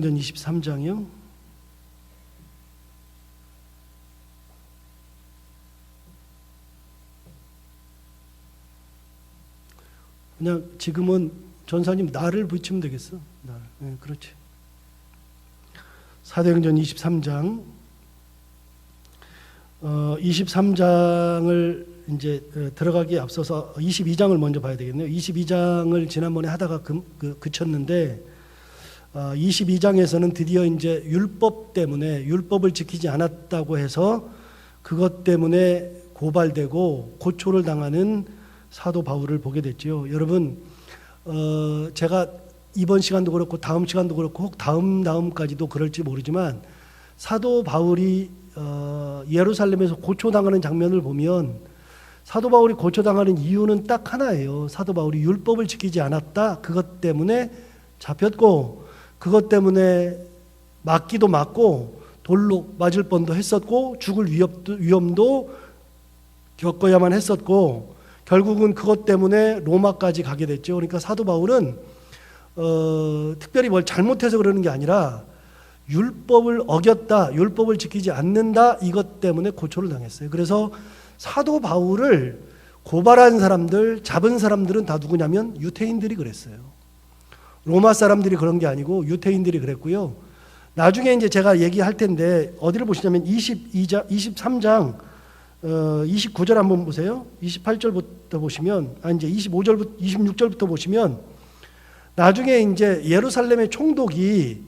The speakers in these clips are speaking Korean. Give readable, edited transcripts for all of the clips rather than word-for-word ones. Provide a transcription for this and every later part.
사도행전 23장이요. 그냥 지금은 전사님 나를 붙이면 되겠어. 나를. 네, 그렇지. 사도행전 23장. 23장을 이제 들어가기에 앞서서 22장을 먼저 봐야 되겠네요. 22장을 지난번에 하다가 그쳤는데 22장에서는 드디어 이제 율법 때문에 율법을 지키지 않았다고 해서 그것 때문에 고발되고 고초를 당하는 사도 바울을 보게 됐죠. 여러분, 제가 이번 시간도 그렇고 다음 시간도 그렇고 혹 다음까지도 그럴지 모르지만 사도 바울이 예루살렘에서 고초당하는 장면을 보면 사도 바울이 고초당하는 이유는 딱 하나예요. 사도 바울이 율법을 지키지 않았다. 그것 때문에 잡혔고 그것 때문에 맞기도 맞고 돌로 맞을 뻔도 했었고 죽을 위험도 겪어야만 했었고 결국은 그것 때문에 로마까지 가게 됐죠. 그러니까 사도 바울은 특별히 뭘 잘못해서 그러는 게 아니라 율법을 어겼다, 율법을 지키지 않는다 이것 때문에 고초를 당했어요. 그래서 사도 바울을 고발한 사람들, 잡은 사람들은 다 누구냐면 유태인들이 그랬어요. 로마 사람들이 그런 게 아니고 유태인들이 그랬고요. 나중에 이제 제가 얘기할 텐데 어디를 보시냐면 23장 29절 한번 보세요. 28절부터 보시면 이제 25절부터 26절부터 보시면 나중에 이제 예루살렘의 총독이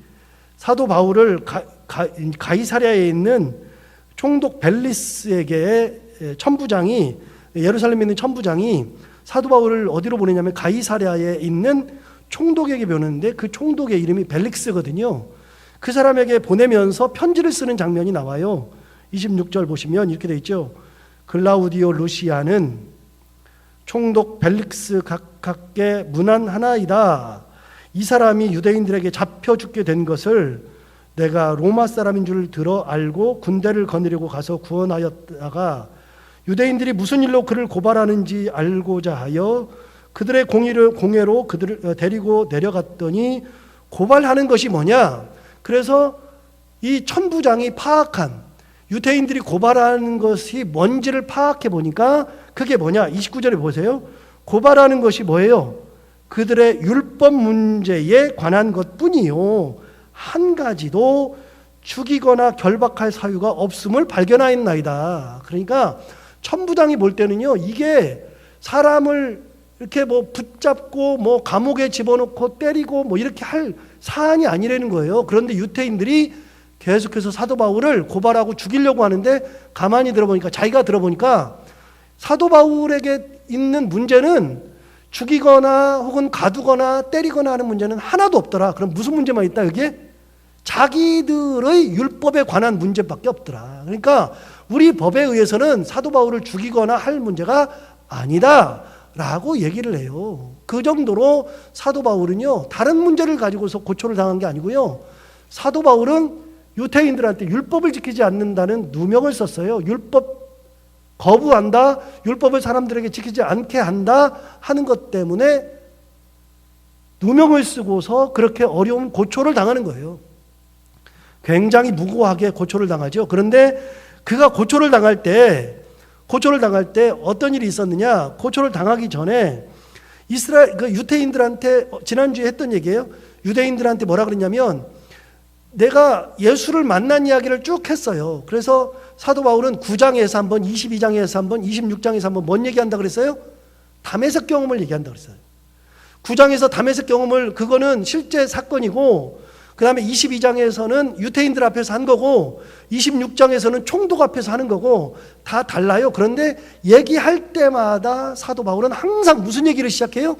사도 바울을 가이사랴에 있는 총독 벨리스에게 천부장이 예루살렘에 있는 천부장이 사도 바울을 어디로 보내냐면 가이사랴에 있는 총독에게 보내는데 그 총독의 이름이 벨릭스거든요. 그 사람에게 보내면서 편지를 쓰는 장면이 나와요. 26절 보시면 이렇게 돼 있죠. 글라우디오 루시아는 총독 벨릭스 각각께 문안하나이다. 이 사람이 유대인들에게 잡혀 죽게 된 것을 내가 로마 사람인 줄 들어 알고 군대를 거느리고 가서 구원하였다가 유대인들이 무슨 일로 그를 고발하는지 알고자 하여 그들의 공회로 그들을 데리고 내려갔더니 고발하는 것이 뭐냐? 그래서 이 천부장이 파악한 유대인들이 고발하는 것이 뭔지를 파악해 보니까 그게 뭐냐? 29절에 보세요. 고발하는 것이 뭐예요? 그들의 율법 문제에 관한 것뿐이요 한 가지도 죽이거나 결박할 사유가 없음을 발견하였나이다. 그러니까 천부장이 볼 때는요, 이게 사람을 이렇게 뭐 붙잡고 뭐 감옥에 집어넣고 때리고 뭐 이렇게 할 사안이 아니라는 거예요. 그런데 유태인들이 계속해서 사도 바울을 고발하고 죽이려고 하는데 가만히 들어보니까 자기가 들어보니까 사도 바울에게 있는 문제는 죽이거나 혹은 가두거나 때리거나 하는 문제는 하나도 없더라. 그럼 무슨 문제만 있다 여기에? 자기들의 율법에 관한 문제밖에 없더라. 그러니까 우리 법에 의해서는 사도 바울을 죽이거나 할 문제가 아니다 라고 얘기를 해요. 그 정도로 사도 바울은요 다른 문제를 가지고서 고초를 당한 게 아니고요, 사도 바울은 유태인들한테 율법을 지키지 않는다는 누명을 썼어요. 율법 거부한다, 율법을 사람들에게 지키지 않게 한다 하는 것 때문에 누명을 쓰고서 그렇게 어려운 고초를 당하는 거예요. 굉장히 무고하게 고초를 당하죠. 그런데 그가 고초를 당할 때 어떤 일이 있었느냐? 고초를 당하기 전에 유태인들한테 지난주에 했던 얘기예요. 유대인들한테 뭐라 그랬냐면 내가 예수를 만난 이야기를 쭉 했어요. 그래서 사도 바울은 9장에서 한번, 22장에서 한번, 26장에서 한번 뭔 얘기한다 그랬어요? 다메섹 경험을 얘기한다 그랬어요. 9장에서 다메섹 경험을, 그거는 실제 사건이고, 그 다음에 22장에서는 유태인들 앞에서 한 거고 26장에서는 총독 앞에서 하는 거고 다 달라요. 그런데 얘기할 때마다 사도 바울은 항상 무슨 얘기를 시작해요?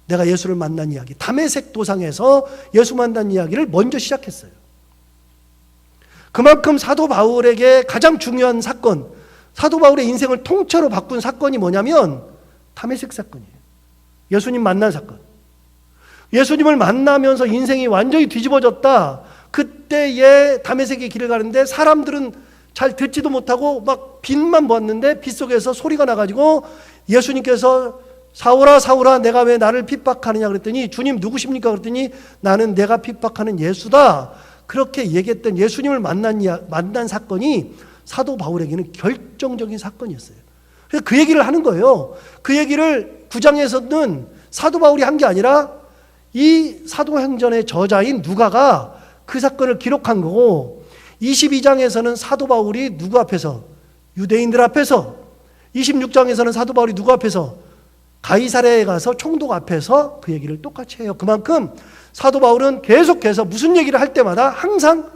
내가 예수를 만난 이야기, 다메섹 도상에서 예수 만난 이야기를 먼저 시작했어요. 그만큼 사도 바울에게 가장 중요한 사건, 사도 바울의 인생을 통째로 바꾼 사건이 뭐냐면 다메섹 사건이에요. 예수님 만난 사건. 예수님을 만나면서 인생이 완전히 뒤집어졌다. 그때에 다메섹의 길을 가는데 사람들은 잘 듣지도 못하고 막 빛만 보았는데 빛 속에서 소리가 나가지고 예수님께서 사울아 사울아 내가 왜 나를 핍박하느냐 그랬더니 주님 누구십니까 그랬더니 나는 내가 핍박하는 예수다. 그렇게 얘기했던 예수님을 만난 사건이 사도 바울에게는 결정적인 사건이었어요. 그래서 그 얘기를 하는 거예요. 그 얘기를 9장에서는 사도 바울이 한 게 아니라 이 사도행전의 저자인 누가가 그 사건을 기록한 거고, 22장에서는 사도 바울이 누구 앞에서? 유대인들 앞에서. 26장에서는 사도 바울이 누구 앞에서? 가이사랴에 가서 총독 앞에서 그 얘기를 똑같이 해요. 그만큼 사도 바울은 계속해서 무슨 얘기를 할 때마다 항상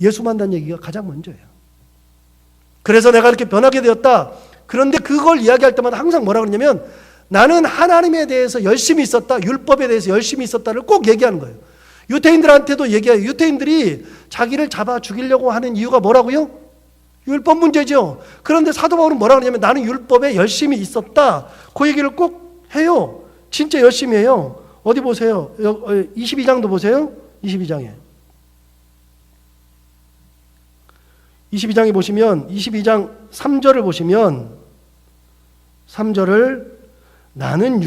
예수 만난 얘기가 가장 먼저예요. 그래서 내가 이렇게 변하게 되었다. 그런데 그걸 이야기할 때마다 항상 뭐라 그러냐면 나는 하나님에 대해서 열심히 있었다, 율법에 대해서 열심히 있었다를 꼭 얘기하는 거예요. 유대인들한테도 얘기해요. 유대인들이 자기를 잡아 죽이려고 하는 이유가 뭐라고요? 율법 문제죠. 그런데 사도 바울은 뭐라 그러냐면 나는 율법에 열심히 있었다. 그 얘기를 꼭 해요. 진짜 열심히 해요. 어디 보세요. 22장도 보세요. 22장에. 22장에 보시면 22장 3절을 보시면 3절을 나는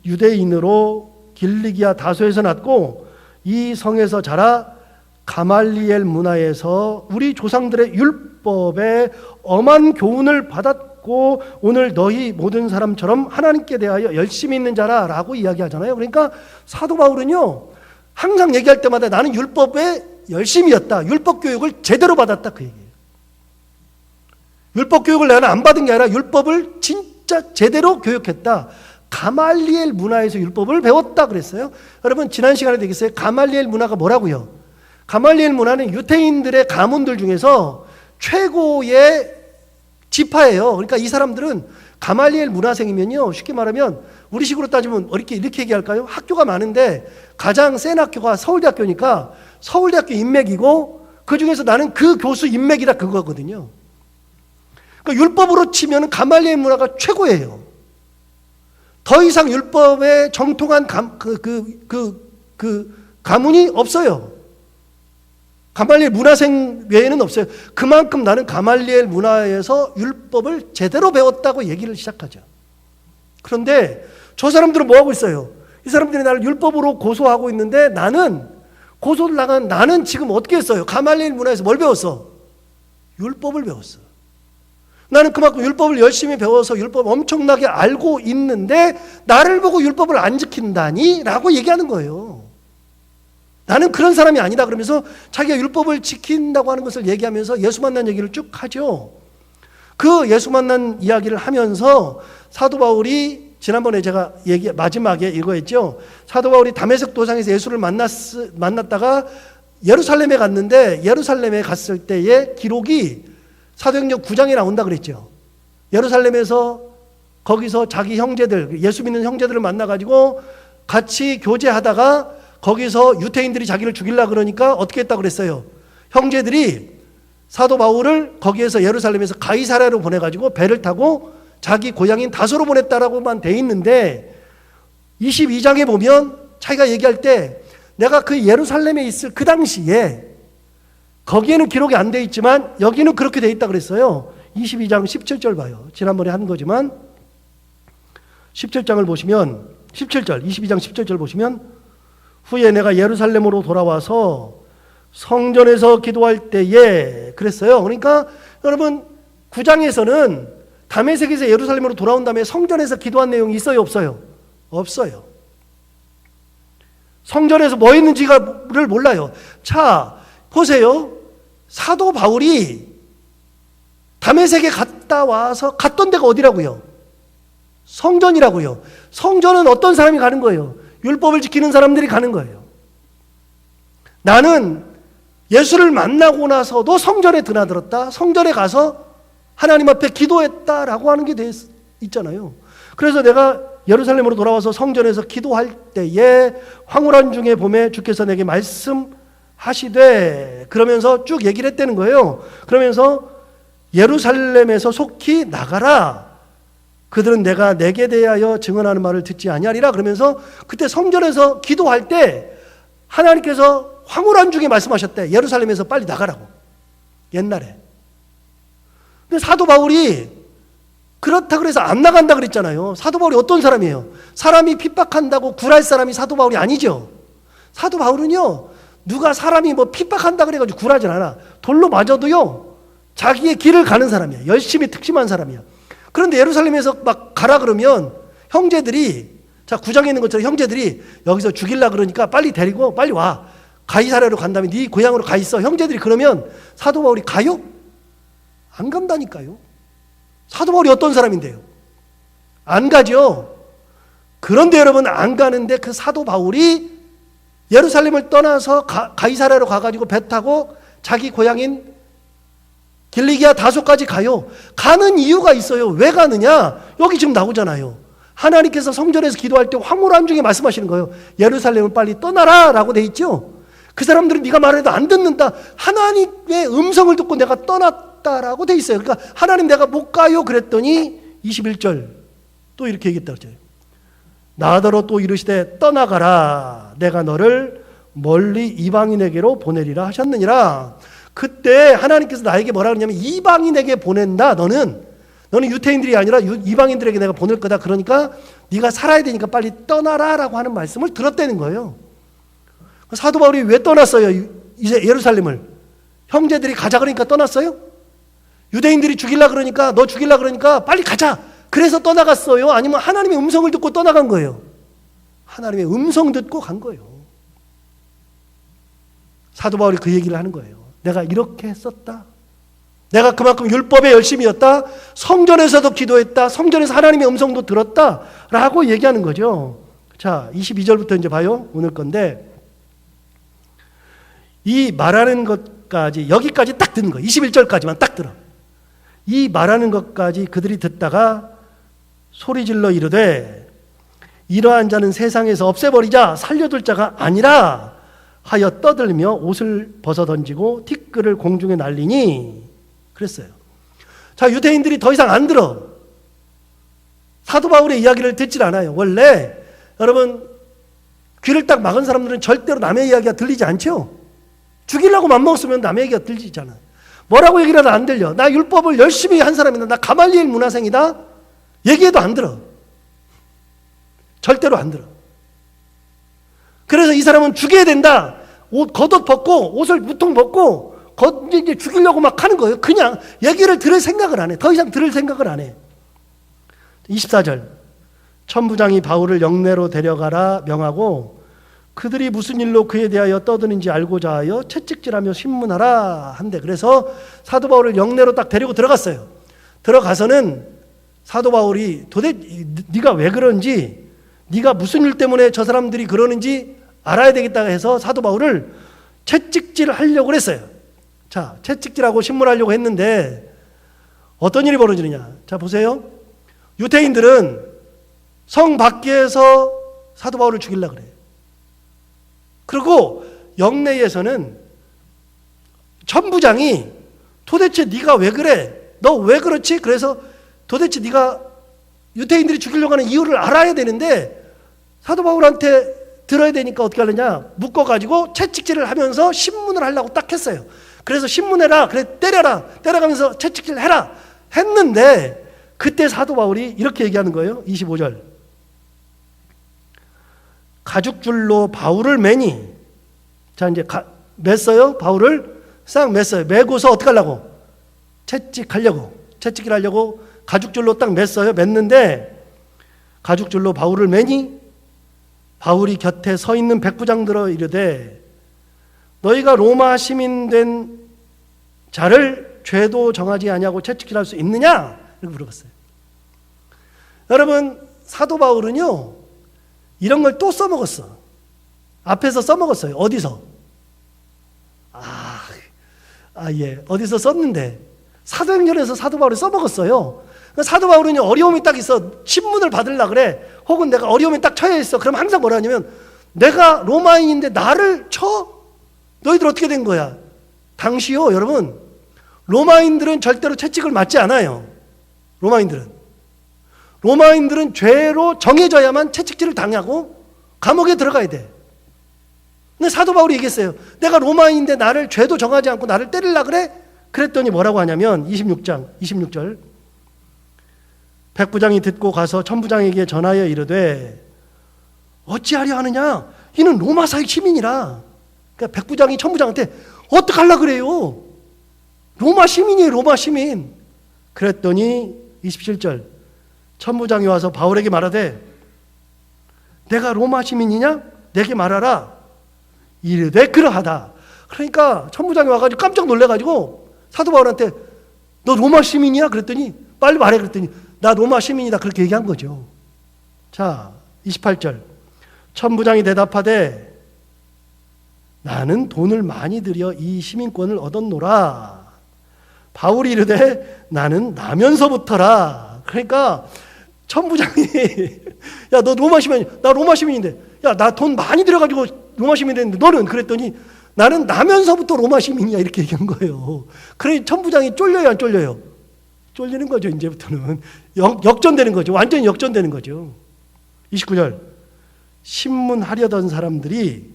유대인으로 길리기아 다소에서 났고 이 성에서 자라 가말리엘 문화에서 우리 조상들의 율법에 엄한 교훈을 받았고 오늘 너희 모든 사람처럼 하나님께 대하여 열심히 있는 자라 라고 이야기하잖아요. 그러니까 사도 바울은요 항상 얘기할 때마다 나는 율법에 열심이었다, 율법 교육을 제대로 받았다 그 얘기예요. 율법 교육을 내가 안 받은 게 아니라 율법을 진짜 제대로 교육했다. 가말리엘 문화에서 율법을 배웠다 그랬어요. 여러분 지난 시간에 얘기했어요. 가말리엘 문화가 뭐라고요? 가말리엘 문화는 유대인들의 가문들 중에서 최고의 지파예요. 그러니까 이 사람들은 가말리엘 문화생이면요, 쉽게 말하면 우리식으로 따지면 이렇게 얘기할까요? 학교가 많은데 가장 센 학교가 서울대학교니까 서울대학교 인맥이고 그 중에서 나는 그 교수 인맥이라 그거거든요. 그러니까 율법으로 치면 가말리엘 문화가 최고예요. 더 이상 율법에 정통한 가문이 없어요. 가말리엘 문화생 외에는 없어요. 그만큼 나는 가말리엘 문화에서 율법을 제대로 배웠다고 얘기를 시작하죠. 그런데 저 사람들은 뭐 하고 있어요? 이 사람들이 나를 율법으로 고소하고 있는데 나는 고소를 나간 나는 지금 어떻게 했어요? 가말리엘 문화에서 뭘 배웠어? 율법을 배웠어. 나는 그만큼 율법을 열심히 배워서 율법 엄청나게 알고 있는데 나를 보고 율법을 안 지킨다니? 라고 얘기하는 거예요. 나는 그런 사람이 아니다 그러면서 자기가 율법을 지킨다고 하는 것을 얘기하면서 예수 만난 얘기를 쭉 하죠. 그 예수 만난 이야기를 하면서 사도 바울이 지난번에 제가 마지막에 이거 했죠. 사도 바울이 다메섹 도상에서 예수를 만났다가 예루살렘에 갔는데 예루살렘에 갔을 때의 기록이 사도행전 9장에 나온다 그랬죠. 예루살렘에서 거기서 자기 형제들, 예수 믿는 형제들을 만나가지고 같이 교제하다가 거기서 유대인들이 자기를 죽이려고 그러니까 어떻게 했다고 그랬어요? 형제들이 사도 바울을 거기에서 예루살렘에서 가이사랴로 보내가지고 배를 타고 자기 고향인 다소로 보냈다라고만 돼 있는데 22장에 보면 자기가 얘기할 때 내가 그 예루살렘에 있을 그 당시에 거기에는 기록이 안 돼 있지만 여기는 그렇게 돼 있다 그랬어요. 22장 17절 봐요. 지난번에 한 거지만 17장을 보시면 17절 22장 17절 보시면 후에 내가 예루살렘으로 돌아와서 성전에서 기도할 때에 그랬어요. 그러니까 여러분 9장에서는 다메섹에서 예루살렘으로 돌아온 다음에 성전에서 기도한 내용이 있어요? 없어요? 없어요. 성전에서 뭐 했는지를 몰라요. 자 보세요. 사도 바울이 다메섹에 갔다 와서 갔던 데가 어디라고요? 성전이라고요. 성전은 어떤 사람이 가는 거예요? 율법을 지키는 사람들이 가는 거예요. 나는 예수를 만나고 나서도 성전에 드나들었다. 성전에 가서 하나님 앞에 기도했다라고 하는 게 있잖아요. 그래서 내가 예루살렘으로 돌아와서 성전에서 기도할 때에 황홀한 중에 봄에 주께서 내게 말씀하시되 그러면서 쭉 얘기를 했다는 거예요. 그러면서 예루살렘에서 속히 나가라. 그들은 내가 내게 대하여 증언하는 말을 듣지 아니하리라. 그러면서 그때 성전에서 기도할 때 하나님께서 황홀한 중에 말씀하셨대. 예루살렘에서 빨리 나가라고. 옛날에. 근데 사도 바울이 그렇다 그래서 안 나간다 그랬잖아요. 사도 바울이 어떤 사람이에요? 사람이 핍박한다고 굴할 사람이 사도 바울이 아니죠. 사도 바울은요, 누가 사람이 뭐 핍박한다 그래가지고 굴하진 않아. 돌로 맞아도요, 자기의 길을 가는 사람이야. 열심히 특심한 사람이야. 그런데 예루살렘에서 막 가라 그러면 형제들이, 자, 9장에 있는 것처럼 형제들이 여기서 죽일라 그러니까 빨리 데리고 빨리 와. 가이사랴로 간 다음에 네 고향으로 가 있어. 형제들이 그러면 사도 바울이 가요? 안 간다니까요. 사도 바울이 어떤 사람인데요? 안 가죠. 그런데 여러분, 안 가는데 그 사도 바울이 예루살렘을 떠나서 가이사랴로 가가지고 배 타고 자기 고향인 길리기아 다소까지 가요. 가는 이유가 있어요. 왜 가느냐? 여기 지금 나오잖아요. 하나님께서 성전에서 기도할 때 황홀한 중에 말씀하시는 거예요. 예루살렘을 빨리 떠나라 라고 돼 있죠. 그 사람들은 네가 말해도 안 듣는다. 하나님의 음성을 듣고 내가 떠났다라고 돼 있어요. 그러니까 하나님 내가 못 가요 그랬더니 21절 또 이렇게 얘기했다 그랬죠. 나더러 또 이르시되 떠나가라. 내가 너를 멀리 이방인에게로 보내리라 하셨느니라. 그때 하나님께서 나에게 뭐라 그러냐면 이방인에게 보낸다. 너는 유태인들이 아니라 이방인들에게 내가 보낼 거다. 그러니까 네가 살아야 되니까 빨리 떠나라 라고 하는 말씀을 들었다는 거예요. 사도 바울이 왜 떠났어요? 이제 예루살렘을. 형제들이 가자 그러니까 떠났어요? 유대인들이 죽일라 그러니까, 너 죽일라 그러니까 빨리 가자. 그래서 떠나갔어요? 아니면 하나님의 음성을 듣고 떠나간 거예요? 하나님의 음성 듣고 간 거예요. 사도 바울이 그 얘기를 하는 거예요. 내가 이렇게 했었다. 내가 그만큼 율법에 열심이었다. 성전에서도 기도했다. 성전에서 하나님의 음성도 들었다. 라고 얘기하는 거죠. 자, 22절부터 이제 봐요. 오늘 건데, 이 말하는 것까지, 여기까지 딱 듣는 거예요. 21절까지만 딱 들어. 이 말하는 것까지 그들이 듣다가 소리질러 이르되 이러한 자는 세상에서 없애버리자. 살려둘 자가 아니라 하여 떠들며 옷을 벗어 던지고 티끌을 공중에 날리니 그랬어요. 자, 유대인들이 더 이상 안 들어. 사도 바울의 이야기를 듣질 않아요. 원래 여러분, 귀를 딱 막은 사람들은 절대로 남의 이야기가 들리지 않죠. 죽이려고 맘먹었으면 남의 얘기가 들리잖아. 뭐라고 얘기를 해도 안 들려. 나 율법을 열심히 한 사람이다. 나 가말리엘 문화생이다. 얘기해도 안 들어. 절대로 안 들어. 그래서 이 사람은 죽여야 된다. 옷 겉옷 벗고 옷을 무통 벗고 이제 죽이려고 막 하는 거예요. 그냥 얘기를 들을 생각을 안 해. 더 이상 들을 생각을 안 해. 24절. 천부장이 바울을 영내로 데려가라 명하고 그들이 무슨 일로 그에 대하여 떠드는지 알고자 하여 채찍질하며 신문하라 한대. 그래서 사도 바울을 영내로 딱 데리고 들어갔어요. 들어가서는 사도 바울이 도대체 네가 왜 그런지, 네가 무슨 일 때문에 저 사람들이 그러는지 알아야 되겠다 해서 사도 바울을 채찍질을 하려고 그랬어요. 자, 채찍질하고 신문하려고 했는데 어떤 일이 벌어지느냐. 자, 보세요. 유대인들은 성 밖에서 사도 바울을 죽이려고 그래요. 그리고 영내에서는 천부장이 도대체 네가 왜 그래? 너 왜 그렇지? 그래서 도대체 네가 유대인들이 죽이려고 하는 이유를 알아야 되는데 사도 바울한테 들어야 되니까 어떻게 하느냐? 묶어가지고 채찍질을 하면서 신문을 하려고 딱 했어요. 그래서 신문해라. 그래, 때려라. 때려가면서 채찍질 해라. 했는데 그때 사도 바울이 이렇게 얘기하는 거예요. 25절. 가죽줄로 바울을 매니. 자, 이제 맸어요. 바울을 싹 맸어요. 매고서 어떻게 하려고? 채찍하려고. 채찍질 하려고 가죽줄로 딱 맸어요. 맸는데 가죽줄로 바울을 매니 바울이 곁에 서 있는 백부장들어 이르되 너희가 로마 시민 된 자를 죄도 정하지 아니하고 채찍질할 수 있느냐? 이렇게 물어봤어요. 여러분, 사도 바울은요 이런 걸 또 써먹었어. 앞에서 써먹었어요. 어디서? 예. 어디서 썼는데 사도행전에서 사도 바울이 써먹었어요. 사도 바울은 어려움이 딱 있어. 신문을 받으려고 그래. 혹은 내가 어려움이 딱 처해 있어. 그럼 항상 뭐라 하냐면 내가 로마인인데 나를 쳐? 너희들 어떻게 된 거야? 당시요, 여러분, 로마인들은 절대로 채찍을 맞지 않아요. 로마인들은 죄로 정해져야만 채찍질을 당하고 감옥에 들어가야 돼. 근데 사도 바울이 얘기했어요. 내가 로마인인데 나를 죄도 정하지 않고 나를 때리려고 그래? 그랬더니 뭐라고 하냐면 26절 백부장이 듣고 가서 천부장에게 전하여 이르되 어찌하려 하느냐? 이는 로마사의 시민이라. 그러니까 백부장이 천부장한테 어떡하려 그래요? 로마 시민이에요, 로마 시민. 그랬더니 27절 천부장이 와서 바울에게 말하되 내가 로마 시민이냐? 내게 말하라. 이르되 그러하다. 그러니까 천부장이 와가지고 깜짝 놀래가지고 사도 바울한테 너 로마 시민이야? 그랬더니 빨리 말해. 그랬더니 나 로마 시민이다. 그렇게 얘기한 거죠. 자, 28절 천부장이 대답하되 나는 돈을 많이 들여 이 시민권을 얻었노라. 바울이 이르되 나는 나면서부터라. 그러니까 천부장이 야 너 로마 시민이야. 나 로마 시민인데 야 나 돈 많이 들여가지고 로마 시민이 됐는데 너는? 그랬더니 나는 나면서부터 로마 시민이야. 이렇게 얘기한 거예요. 그래 천부장이 쫄려요 안 쫄려요? 쫄리는 거죠. 이제부터는 역전되는 거죠. 완전히 역전되는 거죠. 29절 신문하려던 사람들이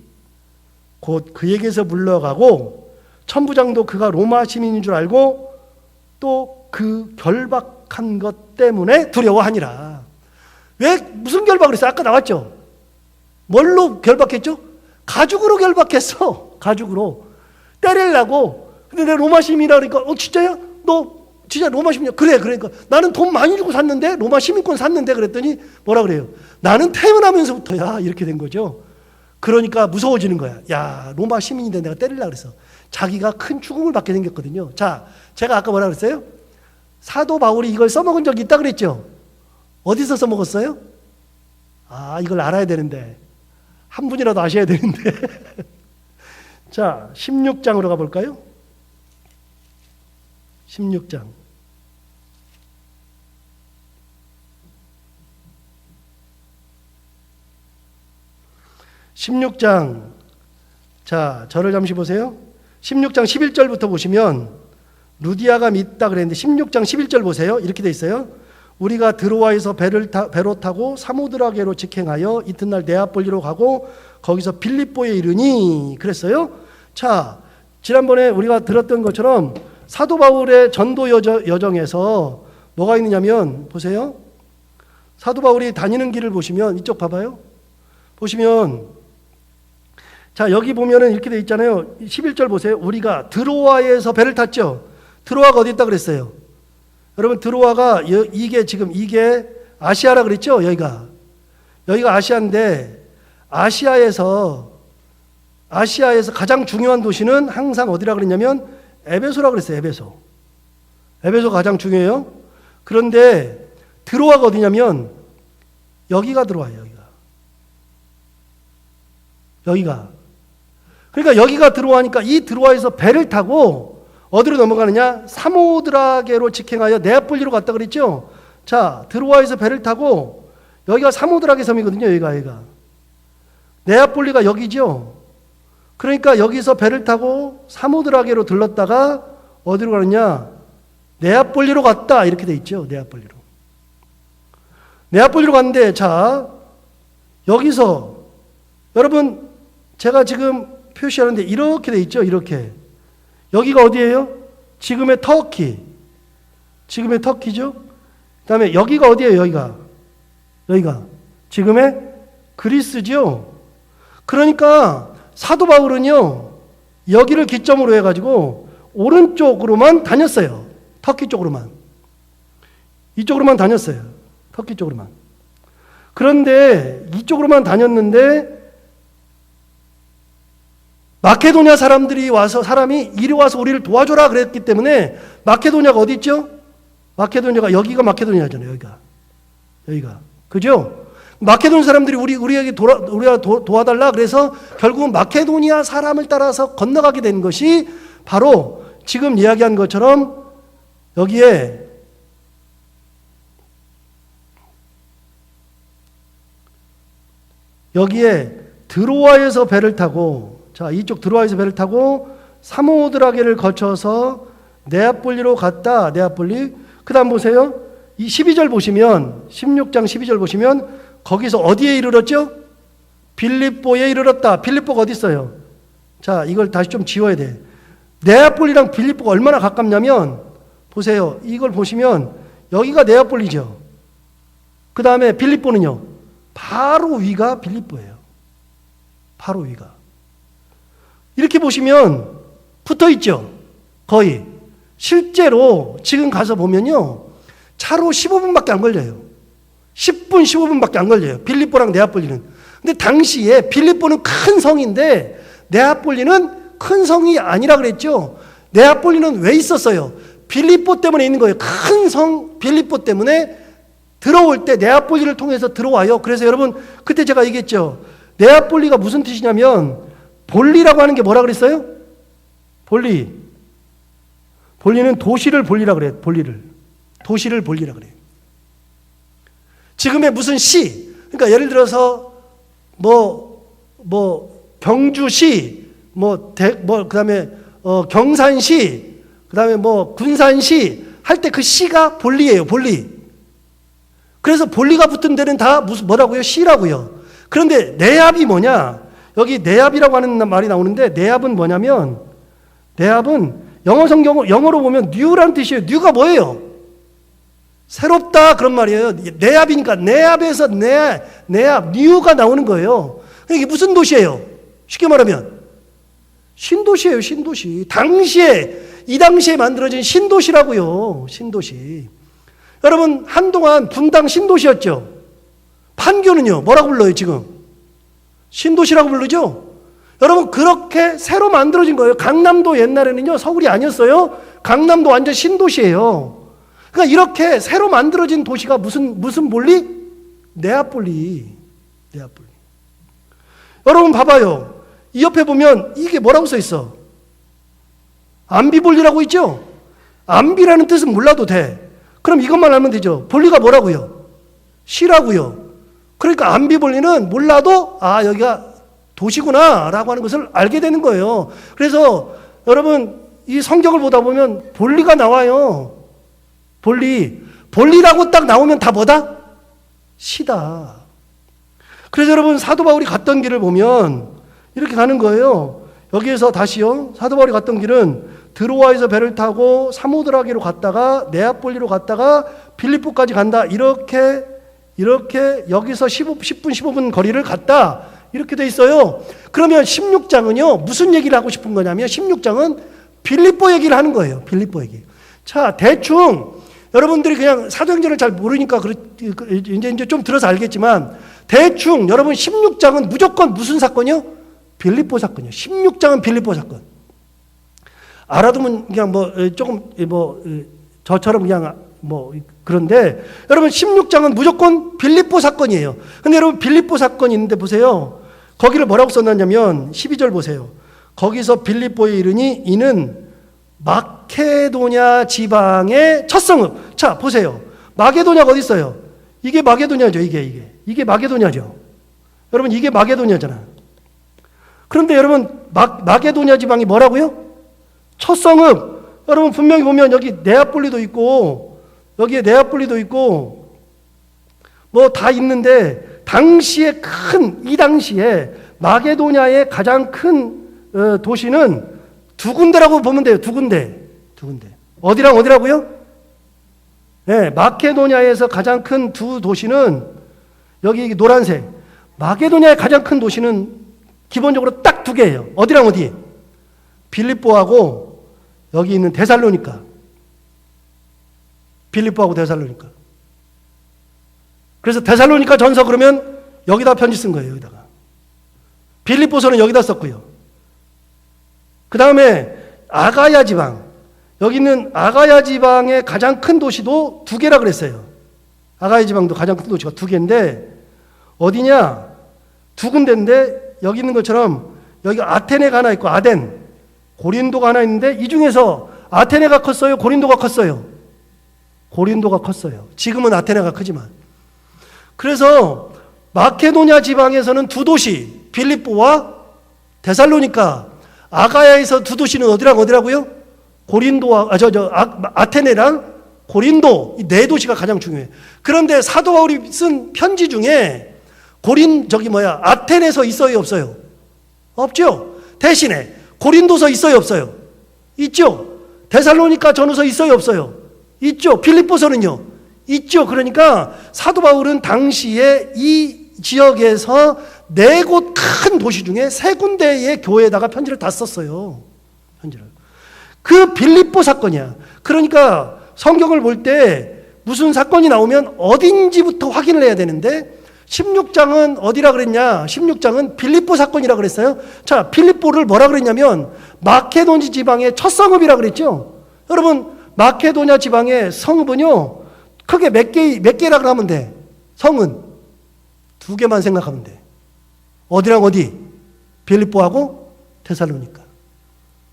곧 그에게서 물러가고 천부장도 그가 로마 시민인 줄 알고 또 그 결박한 것 때문에 두려워하니라. 왜 무슨 결박을 했어요? 아까 나왔죠. 뭘로 결박했죠? 가죽으로 결박했어. 가죽으로 때리려고. 근데 내가 로마 시민이라 그러니까 진짜야? 너 진짜 로마 시민이야? 그래. 그러니까 나는 돈 많이 주고 샀는데 로마 시민권 샀는데 그랬더니 뭐라 그래요? 나는 태어나면서부터야. 이렇게 된 거죠. 그러니까 무서워지는 거야. 야 로마 시민인데 내가 때리려고 그랬어. 자기가 큰 죽음을 받게 생겼거든요. 자, 제가 아까 뭐라 그랬어요? 사도 바울이 이걸 써먹은 적이 있다 그랬죠. 어디서 써먹었어요? 아, 이걸 알아야 되는데 한 분이라도 아셔야 되는데 자, 16장으로 가볼까요? 16장 16장 자, 저를 잠시 보세요. 16장 11절부터 보시면 루디아가 믿다 그랬는데 16장 11절 보세요. 이렇게 돼 있어요. 우리가 드로아에서 배로 타고 사모드라게로 직행하여 이튿날 네아폴리로 가고 거기서 빌립보에 이르니 그랬어요. 자, 지난번에 우리가 들었던 것처럼 사도 바울의 전도 여정에서 뭐가 있느냐면 보세요. 사도 바울이 다니는 길을 보시면 이쪽 봐봐요. 보시면 자, 여기 보면은 이렇게 돼 있잖아요. 11절 보세요. 우리가 드로아에서 배를 탔죠. 드로아가 어디 있다 그랬어요? 여러분 드로아가 이게 아시아라 그랬죠? 여기가 아시아인데 아시아에서 가장 중요한 도시는 항상 어디라 그랬냐면 에베소라 그랬어요. 에베소가 가장 중요해요. 그런데 드로아가 어디냐면 여기가 들어와요. 여기가. 그러니까 여기가 들어와니까 이 드로아에서 배를 타고 어디로 넘어가느냐? 사모드라게로 직행하여 네아폴리로 갔다 그랬죠? 자, 드로아에서 배를 타고 여기가 사모드라게 섬이거든요. 여기가. 네아폴리가 여기죠? 그러니까 여기서 배를 타고 사모드라게로 들렀다가 어디로 가느냐? 네아폴리로 갔다. 이렇게 돼 있죠. 네아폴리로 갔는데 자, 여기서 여러분 제가 지금 표시하는데 이렇게 돼 있죠. 이렇게. 여기가 어디예요? 지금의 터키죠. 그 다음에 여기가 어디예요? 여기가 지금의 그리스죠. 그러니까 사도 바울은요 여기를 기점으로 해가지고 오른쪽으로만 다녔어요. 터키 쪽으로만. 이쪽으로만 다녔어요. 터키 쪽으로만. 그런데 이쪽으로만 다녔는데 마케도냐 사람이 이리 와서 우리를 도와줘라 그랬기 때문에 마케도냐가 어디 있죠? 마케도냐가 여기가 마케도냐잖아요. 여기가. 그죠? 마케도냐 사람들이 우리에게 도와달라 그래서 결국은 마케도냐 사람을 따라서 건너가게 된 것이 바로 지금 이야기한 것처럼 여기에 드로아에서 배를 타고 자, 이쪽 드로아에서 배를 타고 사모드라게를 거쳐서 네아폴리로 갔다. 네아폴리. 그 다음 보세요. 이 12절 보시면 16장 12절 보시면 거기서 어디에 이르렀죠? 빌립보에 이르렀다. 빌립보가 어디 있어요? 자, 이걸 다시 좀 지워야 돼. 네아폴리랑 빌립보가 얼마나 가깝냐면 보세요. 이걸 보시면 여기가 네아폴리죠. 그 다음에 빌립보는요. 바로 위가 빌립보예요. 바로 위가. 이렇게 보시면 붙어 있죠. 거의. 실제로 지금 가서 보면요. 차로 15분밖에 안 걸려요. 10분, 15분밖에 안 걸려요. 빌립보랑 네아폴리는. 근데 당시에 빌립보는 큰 성인데 네아폴리는 큰 성이 아니라 그랬죠. 네아폴리는 왜 있었어요? 빌립보 때문에 있는 거예요. 큰 성 빌립보 때문에 들어올 때 네아폴리를 통해서 들어와요. 그래서 여러분 그때 제가 얘기했죠. 네아폴리가 무슨 뜻이냐면 볼리라고 하는 게 뭐라 그랬어요? 볼리. 볼리는 도시를 볼리라 그래요. 볼리를. 도시를 볼리라 그래요. 지금의 무슨 시, 그러니까 예를 들어서 경주시, 그다음에 경산시, 그다음에 군산시 할 때 그 시가 볼리예요. 볼리. 그래서 볼리가 붙은 데는 다 뭐라고요? 시라고요. 그런데 네압이 뭐냐? 여기 네압이라고 하는 말이 나오는데 네압은 뭐냐면 네압은 영어로 보면 new라는 뜻이에요. new가 뭐예요? 새롭다 그런 말이에요. 네압이니까 네압에서 네압 new가 나오는 거예요. 이게 무슨 도시예요? 쉽게 말하면 신도시예요. 신도시. 이 당시에 만들어진 신도시라고요. 신도시. 여러분 한동안 분당 신도시였죠. 판교는요. 뭐라고 불러요 지금? 신도시라고 부르죠. 여러분 그렇게 새로 만들어진 거예요. 강남도 옛날에는요. 서울이 아니었어요. 강남도 완전 신도시예요. 그러니까 이렇게 새로 만들어진 도시가 무슨 볼리? 네아폴리. 네아폴리. 여러분 봐봐요. 이 옆에 보면 이게 뭐라고 써 있어? 암비볼리라고 있죠? 암비라는 뜻은 몰라도 돼. 그럼 이것만 알면 되죠. 볼리가 뭐라고요? 시라고요. 그러니까 암비볼리는 몰라도 여기가 도시구나 라고 하는 것을 알게 되는 거예요. 그래서 여러분 이 성경을 보다 보면 볼리가 나와요. 볼리라고 딱 나오면 다 뭐다? 시다. 그래서 여러분 사도 바울이 갔던 길을 보면 이렇게 가는 거예요. 여기에서 다시요. 사도 바울이 갔던 길은 드로아에서 배를 타고 사모드라기로 갔다가 네아폴리로 갔다가 빌립보까지 간다. 이렇게 여기서 10분 15분 거리를 갔다. 이렇게 돼 있어요. 그러면 16장은요. 무슨 얘기를 하고 싶은 거냐면 16장은 빌립보 얘기를 하는 거예요. 빌립보 얘기. 자, 대충 여러분들이 그냥 사도행전을 잘 모르니까 이제 좀 들어서 알겠지만 대충 여러분 16장은 무조건 무슨 사건이요? 빌립보 사건이요. 16장은 빌립보 사건. 알아두면 그냥 조금 저처럼 그냥 그런데 여러분 16장은 무조건 빌립보 사건이에요. 근데 여러분 빌립보 사건이 있는데 보세요. 거기를 뭐라고 써놨냐면 12절 보세요. 거기서 빌립보에 이르니 이는 마케도냐 지방의 첫 성읍. 자 보세요. 마게도냐가 어디 있어요? 이게 마게도냐죠. 이게 마게도냐죠. 여러분 이게 마게도냐잖아. 그런데 여러분 마게도냐 지방이 뭐라고요? 첫 성읍. 여러분 분명히 보면 여기 네아폴리도 있고 여기에 네아폴리도 있고 다 있는데 이 당시에 마게도냐의 가장 큰 도시는 두 군데라고 보면 돼요. 두 군데. 어디랑 어디라고요? 네, 마케도냐에서 가장 큰 두 도시는 여기 노란색. 마게도냐의 가장 큰 도시는 기본적으로 딱 두 개예요. 어디랑 어디? 빌립보하고 여기 있는 데살로니가. 빌립보하고 데살로니가. 그래서 데살로니가 전서 그러면 여기다 편지 쓴 거예요. 여기다가. 빌립보서는 여기다 썼고요. 그 다음에 아가야 지방. 여기 있는 아가야 지방의 가장 큰 도시도 두 개라 그랬어요. 아가야 지방도 가장 큰 도시가 두 개인데 어디냐? 두 군데인데 여기 있는 것처럼 여기가 아테네가 하나 있고 아덴, 고린도가 하나 있는데 이 중에서 아테네가 컸어요? 고린도가 컸어요? 고린도가 컸어요. 지금은 아테네가 크지만. 그래서 마케도냐 지방에서는 두 도시, 빌립보와 데살로니가. 아가야에서 두 도시는 어디랑 어디라고요? 고린도와 아테네랑 고린도 이 네 도시가 가장 중요해요. 그런데 사도 바울이 쓴 편지 중에 아테네서 있어요, 없어요? 없죠. 대신에 고린도서 있어요, 없어요? 있죠. 데살로니가 전후서 있어요, 없어요? 있죠. 빌립보서는요? 있죠. 그러니까 사도 바울은 당시에 이 지역에서 4곳 큰 도시 중에 3군데의 교회에다가 편지를 다 썼어요. 편지를. 그 빌립보 사건이야. 그러니까 성경을 볼 때 무슨 사건이 나오면 어딘지부터 확인을 해야 되는데 16장은 어디라 그랬냐? 16장은 빌립보 사건이라 그랬어요. 자, 빌립보를 뭐라 그랬냐면 마케도니 지방의 첫 성읍이라 그랬죠. 여러분, 마케도냐 지방의 성읍은요, 크게 몇 개라 그러면 돼. 성은 2개만 생각하면 돼. 어디랑 어디? 빌립보하고 데살로니가.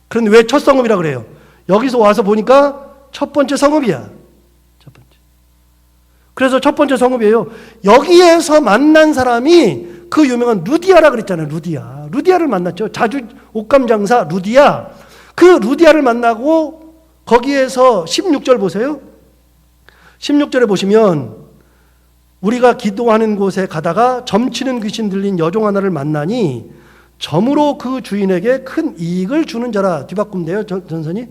그런데 왜 첫 성읍이라 그래요? 여기서 와서 보니까 첫 번째 성읍이야. 첫 번째. 그래서 첫 번째 성읍이에요. 여기에서 만난 사람이 그 유명한 루디아라 그랬잖아요. 루디아. 루디아를 만났죠. 자주 옷감 장사 루디아. 그 루디아를 만나고 거기에서 16절 보세요. 16절에 보시면 우리가 기도하는 곳에 가다가 점치는 귀신 들린 여종 하나를 만나니 점으로 그 주인에게 큰 이익을 주는 자라. 뒤바꿈돼요, 전선이.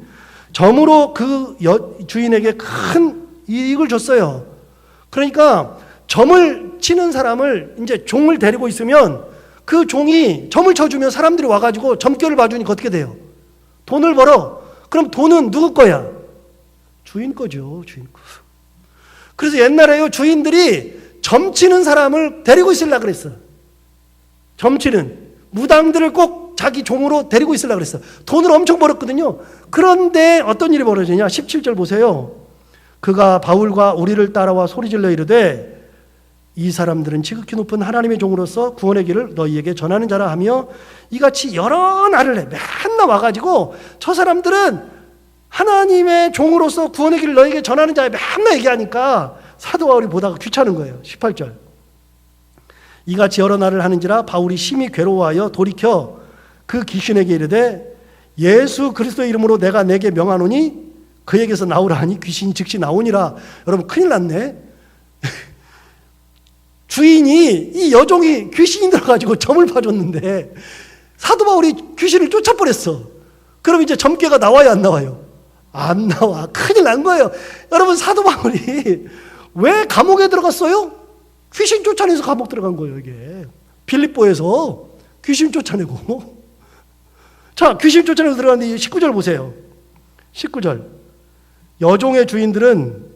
점으로 그 주인에게 큰 이익을 줬어요. 그러니까 점을 치는 사람을 이제 종을 데리고 있으면 그 종이 점을 쳐주면 사람들이 와가지고 점괘를 봐주니까 어떻게 돼요? 돈을 벌어. 그럼 돈은 누구 거야? 주인 거죠, 주인 거. 그래서 옛날에요, 주인들이 점치는 사람을 데리고 있으려고 그랬어. 점치는 무당들을 꼭 자기 종으로 데리고 있으려고 그랬어. 돈을 엄청 벌었거든요. 그런데 어떤 일이 벌어지냐? 17절 보세요. 그가 바울과 우리를 따라와 소리질러 이르되 이 사람들은 지극히 높은 하나님의 종으로서 구원의 길을 너희에게 전하는 자라 하며 이같이 여러 날을 해. 맨날 와가지고 저 사람들은 하나님의 종으로서 구원의 길을 너희에게 전하는 자에 맨날 얘기하니까 사도 바울이 보다가 귀찮은 거예요. 18절. 이같이 여러 날을 하는지라 바울이 심히 괴로워하여 돌이켜 그 귀신에게 이르되 예수 그리스도의 이름으로 내가 내게 명하노니 그에게서 나오라 하니 귀신이 즉시 나오니라. 여러분 큰일 났네. 주인이 이 여종이 귀신이 들어가지고 점을 봐줬는데 사도 바울이 귀신을 쫓아버렸어. 그럼 이제 점괘가 나와요, 안 나와요? 안 나와. 큰일 난 거예요. 여러분, 사도 바울이 왜 감옥에 들어갔어요? 귀신 쫓아내서 감옥 들어간 거예요, 이게. 빌립보에서 귀신 쫓아내고. 자, 귀신 쫓아내서 들어갔는데 19절 보세요. 19절. 여종의 주인들은